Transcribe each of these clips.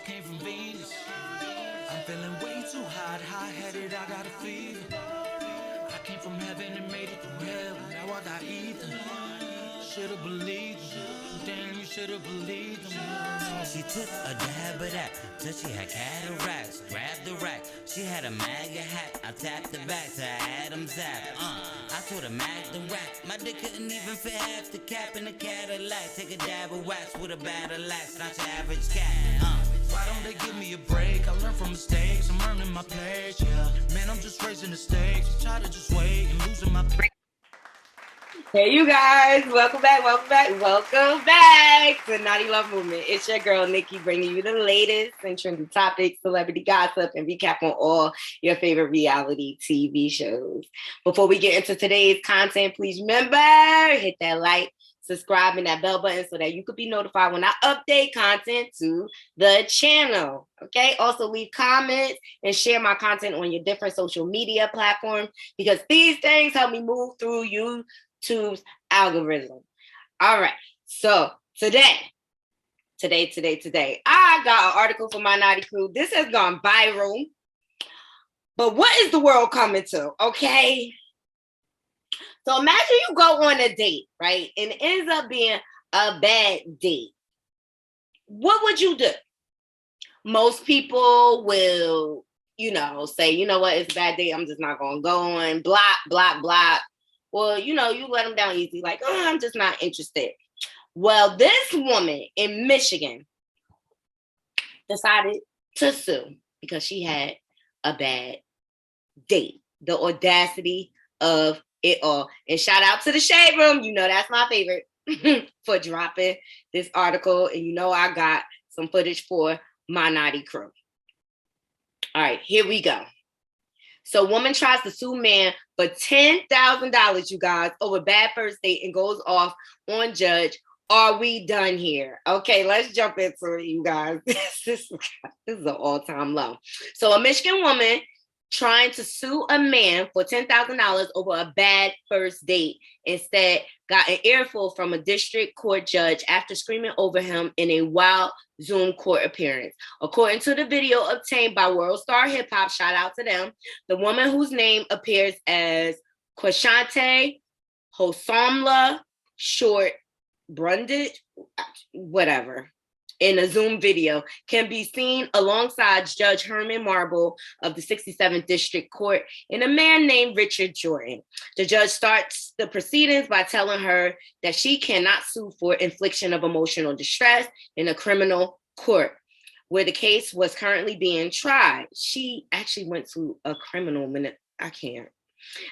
came from Venus. I'm feeling way too hot, hot-headed, I got a fever. I came from heaven and made it through hell, and now I got ether. Should've believed him. Damn, you should've believed him. She took a dab of that till she had cataracts. Grabbed the rack, she had a MAGA hat. I tapped the back to Adam's zap. I told her mag the rack. My dick couldn't even fit half the cap in a Cadillac. Take a dab of wax with a battle axe, not your average cat. Why don't they give me a break? I learn from mistakes. I'm earning my place, yeah. Man, I'm just raising the stakes. I'm tired of just waiting, losing my. Hey, you guys, welcome back to Naughty Love Movement. It's your girl, Nikki, bringing you the latest and trendy topics, celebrity gossip, and recap on all your favorite reality TV shows. Before we get into today's content, please remember, hit that like, subscribe, and that bell button so that you could be notified when I update content to the channel. Okay, also leave comments and share my content on your different social media platforms because these things help me move through YouTube's algorithm. All right, so today, I got an article for my naughty crew. This has gone viral, but what is the world coming to? Okay, so imagine you go on a date, right, and it ends up being a bad date. What would you do? Most people will, say, you know what, it's a bad date. I'm just not gonna go on. Block. Well, you let them down easy, like, oh, I'm just not interested. Well, this woman in Michigan decided to sue because she had a bad date. The audacity of it all. And shout out to the Shade Room. That's my favorite for dropping this article. And I got some footage for my naughty crew. All right, here we go. So woman tries to sue man for $10,000, you guys, over bad first date and goes off on judge. Are we done here? Okay, let's jump into it, you guys. This is an all-time low. So a Michigan woman trying to sue a man for $10,000 over a bad first date instead got an earful from a district court judge after screaming over him in a wild Zoom court appearance. According to the video obtained by World Star Hip Hop, shout out to them, the woman whose name appears as Quashante Hosamla Short Brundage, whatever, in a Zoom video can be seen alongside Judge Herman Marble of the 67th District Court and a man named Richard Jordan. The judge starts the proceedings by telling her that she cannot sue for infliction of emotional distress in a criminal court where the case was currently being tried. She actually went to a criminal minute. I can't.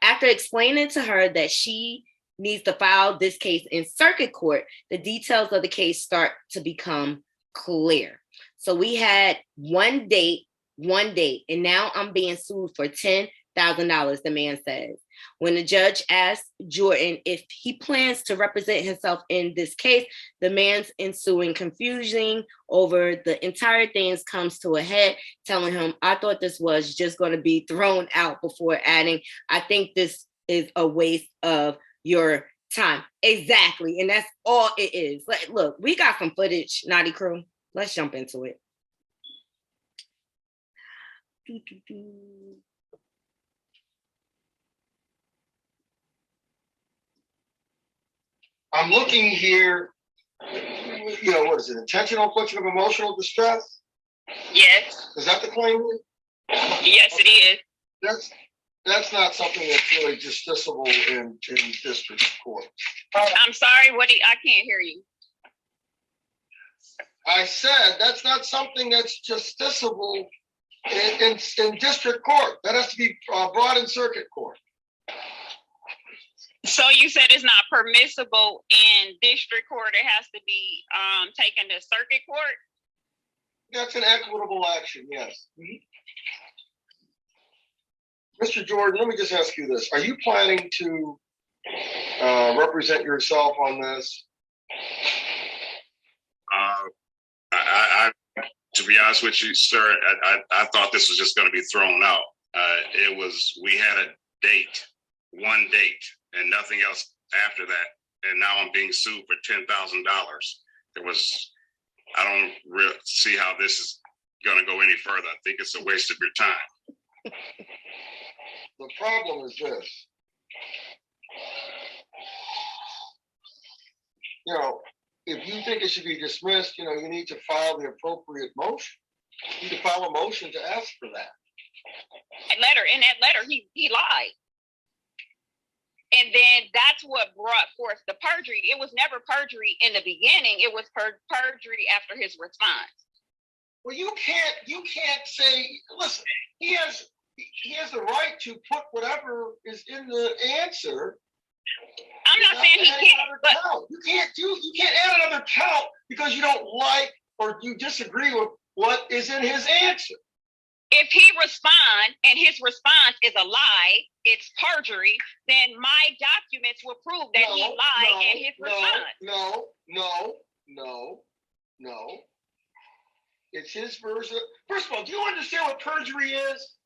After explaining to her that she needs to file this case in circuit court, the details of the case start to become clear. So we had one date, and now I'm being sued for $10,000, the man says. When the judge asked Jordan if he plans to represent himself in this case, the man's ensuing confusion over the entire thing comes to a head, telling him, I thought this was just going to be thrown out, before adding, I think this is a waste of your time. Exactly. And that's all it is. Look, we got some footage, Naughty Crew. Let's jump into it. I'm looking here, what is it? Intentional infliction of emotional distress? Yes. Is that the claim? Yes, it is. That's not something that's really justiciable in district court. I'm sorry, I can't hear you. I said that's not something that's justiciable in district court. That has to be brought in circuit court. So you said it's not permissible in district court. It has to be taken to circuit court? That's an equitable action, yes. Mm-hmm. Mr. Jordan, let me just ask you this. Are you planning to represent yourself on this? I to be honest with you, sir, I thought this was just going to be thrown out. We had a date, one date, and nothing else after that. And now I'm being sued for $10,000. I don't really see how this is going to go any further. I think it's a waste of your time. The problem is this. You know, if you think it should be dismissed, you know, you need to file the appropriate motion. You need to file a motion to ask for that. In that letter, he lied. And then that's what brought forth the perjury. It was never perjury in the beginning. It was perjury after his response. Well, you can't say, listen, he has the right to put whatever is in the answer. I'm not saying he can't, but you can't add another count because you don't like or you disagree with what is in his answer. if he responds and his response is a lie, it's perjury, then my documents will prove that he lied in his response. No. It's his version. First of all, do you understand what perjury is?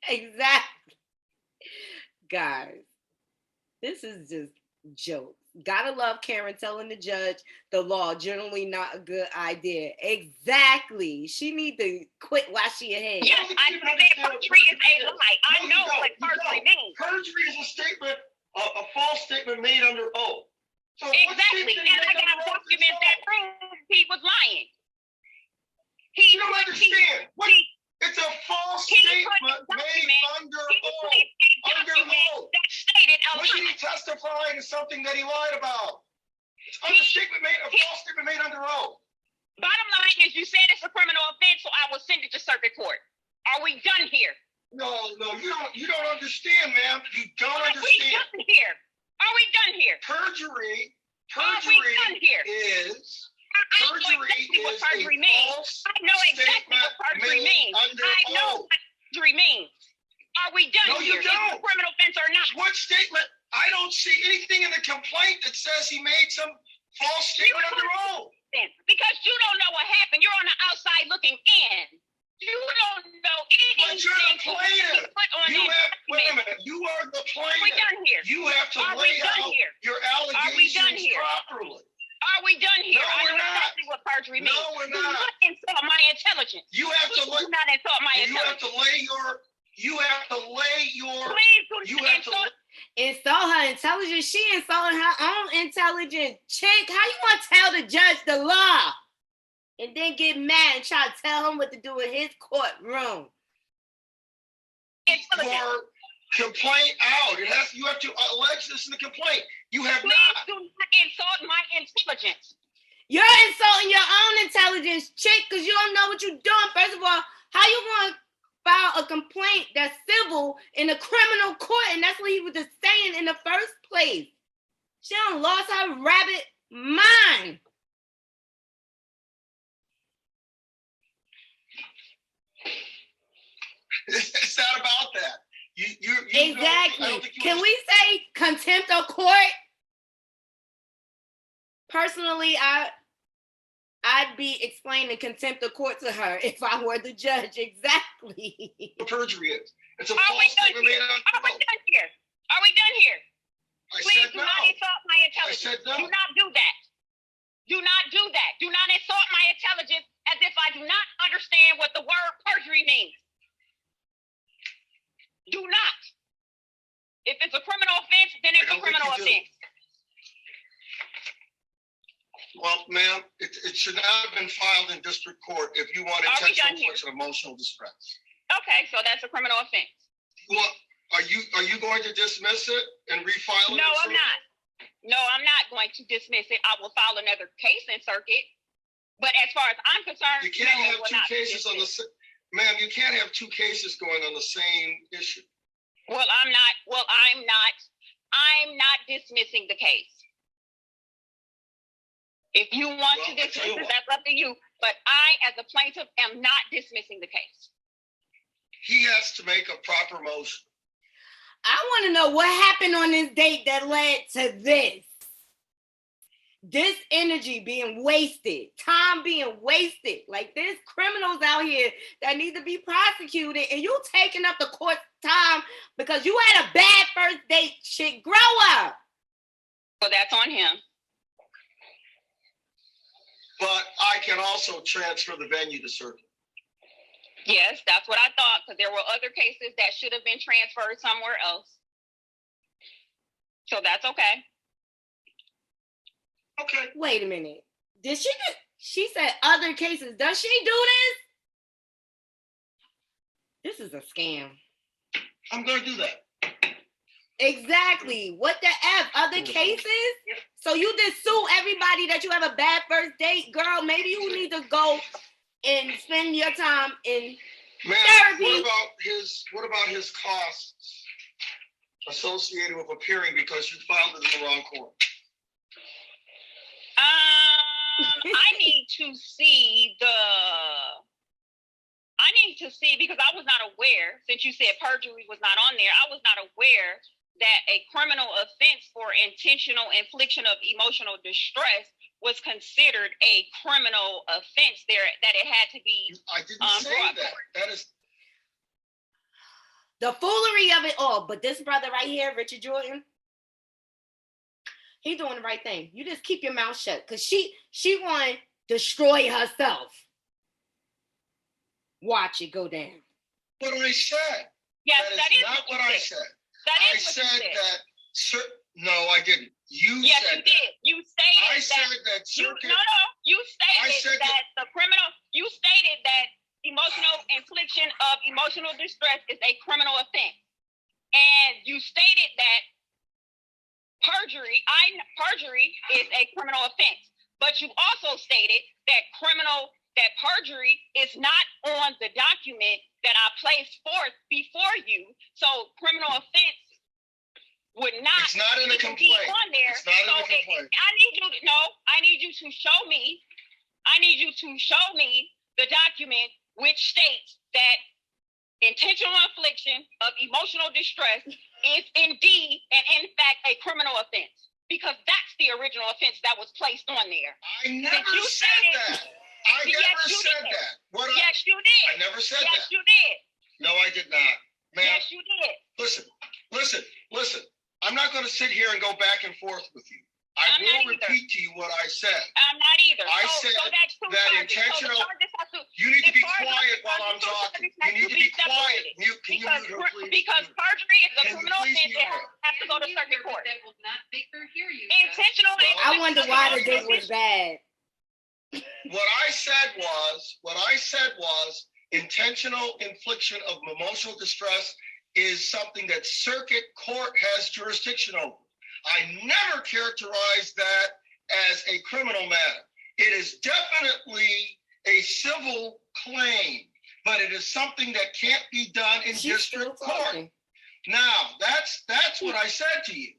Exactly. Guys, this is just jokes. Gotta love Karen telling the judge the law generally not a good idea. Exactly. She need to quit while she ahead. Yes, I said perjury is a lie. I know what perjury means. Perjury is a statement, a false statement made under oath. So Exactly. And I got documents that prove he was lying. You don't understand. It's a false statement made under oath. Under oath. That stated a Was lie. he testifying to something that he lied about? It's a false statement made under oath. Bottom line is, you said it's a criminal offense, so I will send it to circuit court. Are we done here? No, you don't understand, ma'am. You don't Are we understand. done here? Are we done here? Perjury Are we done here? is I know exactly what perjury means. I know exactly what perjury means. I know what perjury means. Are we done No, here? you Is it a don't. criminal offense or not? What statement? I don't see anything in the complaint that says he made some false statement under oath. Because you don't know what happened. You're on the outside looking in. You don't know anything. But you're the plaintiff. Wait a minute. You are the Are we plaintiff. done here? You have to Are we lay done out here? your Are we done allegations here? properly. Are we done here? No, I we're know not. exactly what perjury means. No, we're Do not. not insult my intelligence. You have to Do not insult my You have intelligence. to lay your. Please do You not have to. insult. Insult her intelligence. She insulting her own intelligence. Chick, how you want to tell the judge the law and then get mad and try to tell him what to do in his courtroom? Your complaint out. You have to allege this in the complaint. You have Please not. do not insult my intelligence. You're insulting your own intelligence, chick, because you don't know what you're doing. First of all, how you going to file a complaint that's civil in a criminal court? And that's what he was just saying in the first place. She done lost her rabbit mind. It's not about that. You Exactly. Can we say contempt of court? Personally, I'd be explaining contempt of court to her if I were the judge. Exactly. Perjury is. It's a Are we false done statement here? made under Are we oath. done here? Are we done here? I Please said do no. not insult my intelligence. I said no. Do not do that. Do not do that. Do not insult my intelligence as if I do not understand what the word perjury means. Do not. If it's a criminal offense, then it's a criminal offense. Well, ma'am, it should not have been filed in district court if you want Are we intentional done here? infliction of emotional distress. Okay, so that's a criminal offense. Well, are you going to dismiss it and refile it? No, in I'm circuit? not. No, I'm not going to dismiss it. I will file another case in circuit. But as far as I'm concerned, You can't no, it have will two not be cases on the dismissed. ma'am, you can't have two cases going on the same issue. I'm not dismissing the case. If you want Well, to I tell dismiss you it, what. that's up to you. But I, as a plaintiff, am not dismissing the case. He has to make a proper motion. I want to know what happened on this date that led to this. This energy being wasted, time being wasted. Like there's criminals out here that need to be prosecuted, and you taking up the court time because you had a bad first date. Shit, grow up. So that's on him. But I can also transfer the venue to circuit. Yes, that's what I thought, because there were other cases that should have been transferred somewhere else. So that's okay. Okay. Wait a minute. Did she just, she said other cases. Does she do this? This is a scam. I'm going to do that. Exactly. What the F? Other cases? So you just sue everybody that you have a bad first date? Girl, maybe you need to go and spend your time in Ma'am, therapy. what about his costs associated with appearing because you filed it in the wrong court? I need to see because I was not aware, since you said perjury was not on there, I was not aware that a criminal offense for intentional infliction of emotional distress was considered a criminal offense there, that it had to be. I didn't say that. That is the foolery of it all. But this brother right here, Richard Jordan, he doing the right thing. You just keep your mouth shut, because she want to destroy herself. Watch it go down. what I said. Yes, that is not what I said. I said that. No, I didn't. You said you did. You stated I said that circuit. You stated that the criminal. You stated that emotional infliction of emotional distress is a criminal offense, and you stated that perjury is a criminal offense. But you also stated that perjury is not on the document that I placed forth before you. So criminal offense would not. It's not in a complaint. Be on there. It's not in a complaint. I need you to show me. I need you to show me the document which states that intentional infliction of emotional distress is indeed and in fact a criminal offense, because that's the original offense that was placed on there. I never said that. I never said that. Yes, you did. I never said that. Yes, you did. No, I did not. Ma'am, yes, you did. Listen. I'm not going to sit here and go back and forth with you. I will repeat to you what I said. I'm not either. I said that intentional. You need to be quiet while I'm talking. You need to be quiet. Can you mute her, please? Because perjury is a criminal offense. It has to go to circuit court. That will not make her hear you. Intentional. I wonder why the date was bad. What I said was intentional infliction of emotional distress is something that circuit court has jurisdiction over. I never characterized that as a criminal matter. It is definitely a civil claim, but it is something that can't be done in district court. Now, that's what I said to you.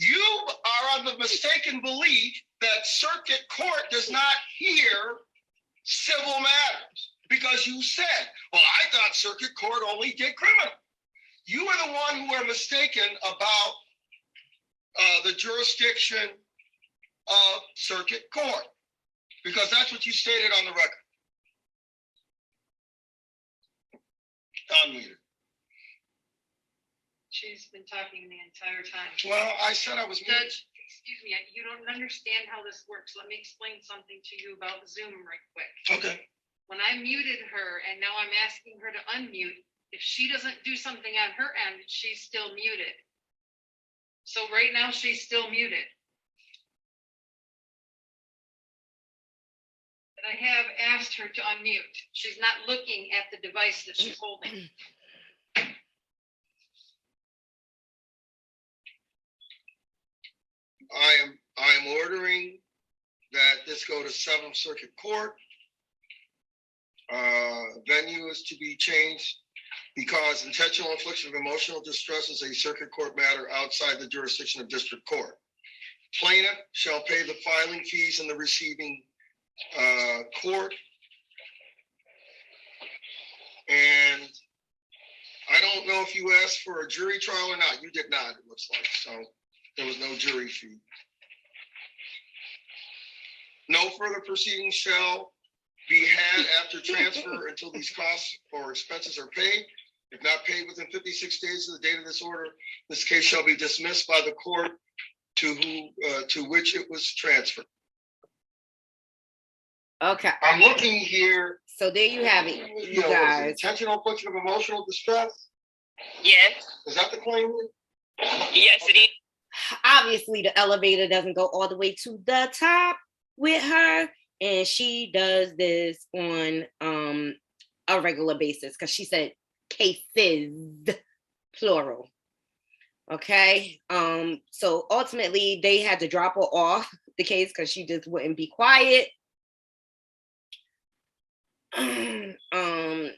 You are of the mistaken belief that circuit court does not hear civil matters, because you said, well, I thought circuit court only did criminal. You are the one who are mistaken about the jurisdiction of circuit court, because that's what you stated on the record. Unmuted. She's been talking the entire time. Well, I said I was muted. Judge, excuse me, you don't understand how this works. Let me explain something to you about Zoom right quick. Okay. When I muted her and now I'm asking her to unmute, if she doesn't do something on her end, she's still muted. So right now she's still muted. And I have asked her to unmute. She's not looking at the device that she's holding. I am ordering that this go to 7th Circuit Court. Venue is to be changed because intentional infliction of emotional distress is a circuit court matter outside the jurisdiction of district court. Plaintiff shall pay the filing fees in the receiving court. And I don't know if you asked for a jury trial or not. You did not, it looks like. So there was no jury fee. No further proceedings shall be had after transfer until these costs or expenses are paid. If not paid within 56 days of the date of this order, this case shall be dismissed by the court to which it was transferred. Okay. I'm looking here So there you have it, you guys. Intentional infliction of emotional distress. Yes. Is that the claim? Yes, it is. Obviously, the elevator doesn't go all the way to the top with her, and she does this on a regular basis because she said cases, plural. Okay. So ultimately, they had to drop her off the case because she just wouldn't be quiet.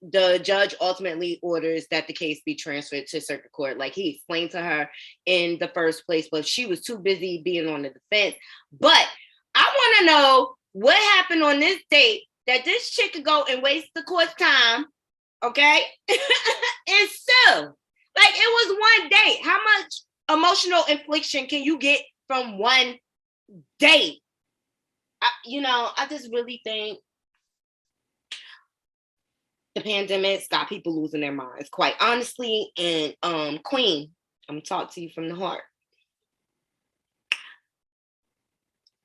The judge ultimately orders that the case be transferred to circuit court, like he explained to her in the first place, but she was too busy being on the defense. But I want to know what happened on this date that this chick could go and waste the court's time, okay? And so, like, it was one date. How much emotional infliction can you get from one date? I just really think the pandemic's got people losing their minds, quite honestly. And Queen, I'm gonna talk to you from the heart.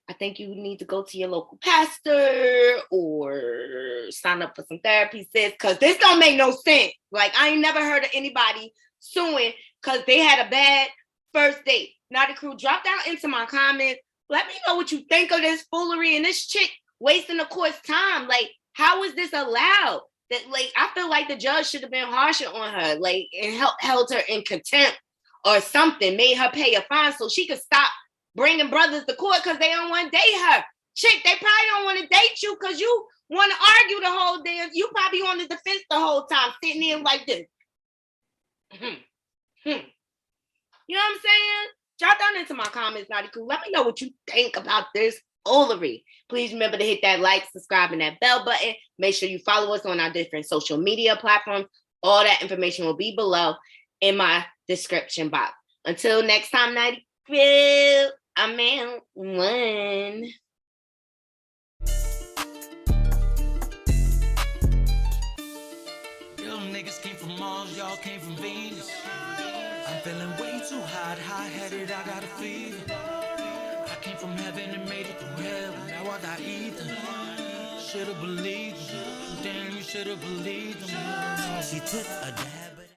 I think you need to go to your local pastor or sign up for some therapy, sis, because this don't make no sense. Like, I ain't never heard of anybody suing because they had a bad first date. Now, the crew, drop down into my comments. Let me know what you think of this foolery and this chick wasting the court's time. Like, how is this allowed? That, like, I feel like the judge should have been harsher on her, like, and held her in contempt or something, made her pay a fine so she could stop bringing brothers to court because they don't want to date her. Chick, they probably don't want to date you because you want to argue the whole day. You probably on the defense the whole time, sitting there like this. You know what I'm saying? Drop down into my comments, Naughty Cool. Let me know what you think about this foolery. Please remember to hit that like, subscribe, and that bell button. Make sure you follow us on our different social media platforms. All that information will be below in my description box. Until next time, Naughty Cool, I'm out one. Real niggas came from Mars, y'all came from Venus. I'm feeling way too hot-headed, I got a fever. I came from heaven and made it through hell, now I got ether. Should've believed them, damn, you should've believed them. She took a dive.